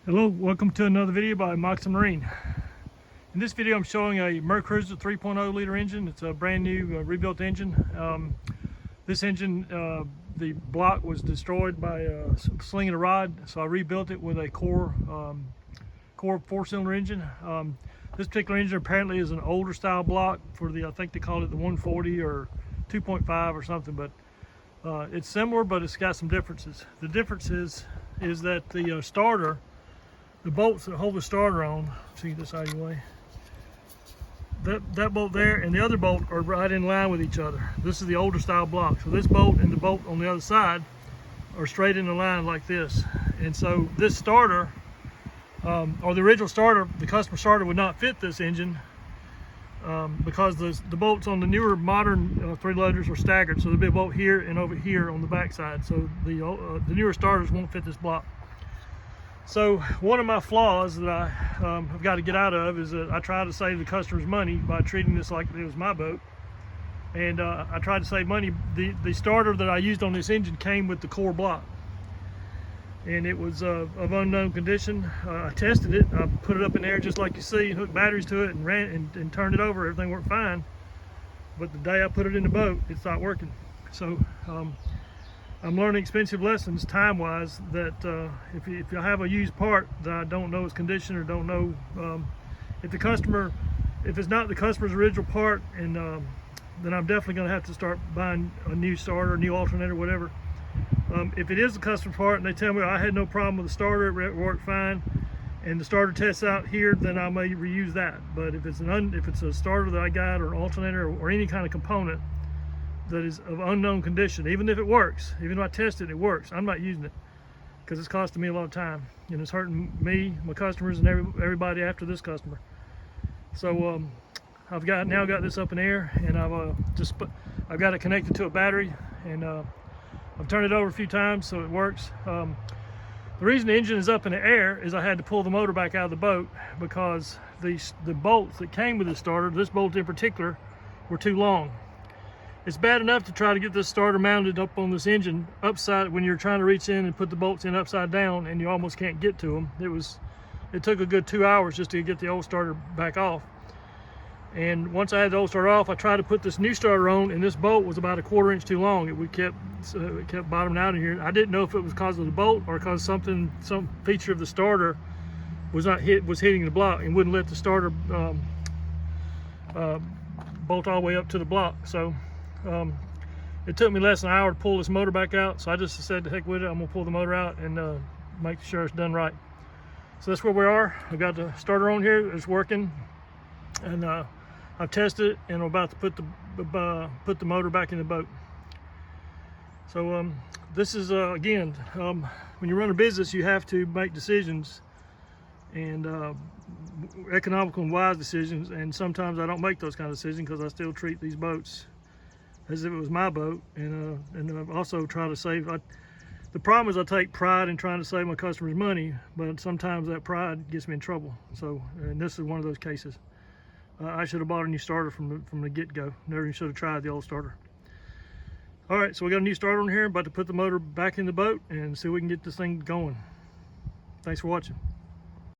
Hello, welcome to another video by Moxie Marine. In this video I'm showing a Mercruiser 3.0 liter engine. It's a brand new rebuilt engine. This engine, the block was destroyed by slinging a rod, so I rebuilt it with a core 4-cylinder engine. This particular engine apparently is an older style block for the, I think they call it the 140 or 2.5 or something, but it's similar, but it's got some differences. The difference is that the starter, the bolts that hold the starter on, see this out of your way, that bolt there and the other bolt are right in line with each other. This is the older style block, so this bolt and the bolt on the other side are straight in the line like this. And so this starter, or the original starter, the customer starter would not fit this engine because the bolts on the newer modern 3-loaders are staggered. So there'll be a bolt here and over here on the back side. So the newer starters won't fit this block. So one of my flaws that I have got to get out of is that I try to save the customer's money by treating this like it was my boat. And I tried to save money. The starter that I used on this engine came with the core block. And it was of unknown condition. I tested it, I put it up in there just like you see, hooked batteries to it and ran and turned it over. Everything worked fine. But the day I put it in the boat, it stopped working. So I'm learning expensive lessons time-wise that if you have a used part that I don't know its condition or don't know if it's not the customer's original part, and then I'm definitely going to have to start buying a new starter, a new alternator, whatever. If it is the customer part and they tell me I had no problem with the starter, it worked fine, and the starter tests out here, then I may reuse that. But if it's a starter that I got, or an alternator, or any kind of component that is of unknown condition, even if it works, even if I test it, it works, I'm not using it because it's costing me a lot of time and it's hurting me, my customers, and everybody after this customer. So I've now got this up in air, and I've got it connected to a battery, and I've turned it over a few times so it works. The reason the engine is up in the air is I had to pull the motor back out of the boat because the bolts that came with the starter, this bolt in particular, were too long. It's bad enough to try to get this starter mounted up on this engine upside when you're trying to reach in and put the bolts in upside down and you almost can't get to them. It took a good 2 hours just to get the old starter back off. And once I had the old starter off, I tried to put this new starter on, and this bolt was about a 1/4 inch too long. It kept bottoming out in here. I didn't know if it was because of the bolt or because some feature of the starter was hitting the block and wouldn't let the starter bolt all the way up to the block. So it took me less than an hour to pull this motor back out. So I just said, to heck with it, I'm gonna pull the motor out and make sure it's done right. So that's where we are. I've got the starter on here, it's working, and I've tested it, and I'm about to put the motor back in the boat. So this is again, when you run a business, you have to make decisions, and economical and wise decisions, and sometimes I don't make those kind of decisions because I still treat these boats as if it was my boat, and I also try to save. The problem is I take pride in trying to save my customers money, but sometimes that pride gets me in trouble. So, and this is one of those cases. I should have bought a new starter from the get-go. Never should have tried the old starter. All right, so we got a new starter on here. About to put the motor back in the boat and see if we can get this thing going. Thanks for watching.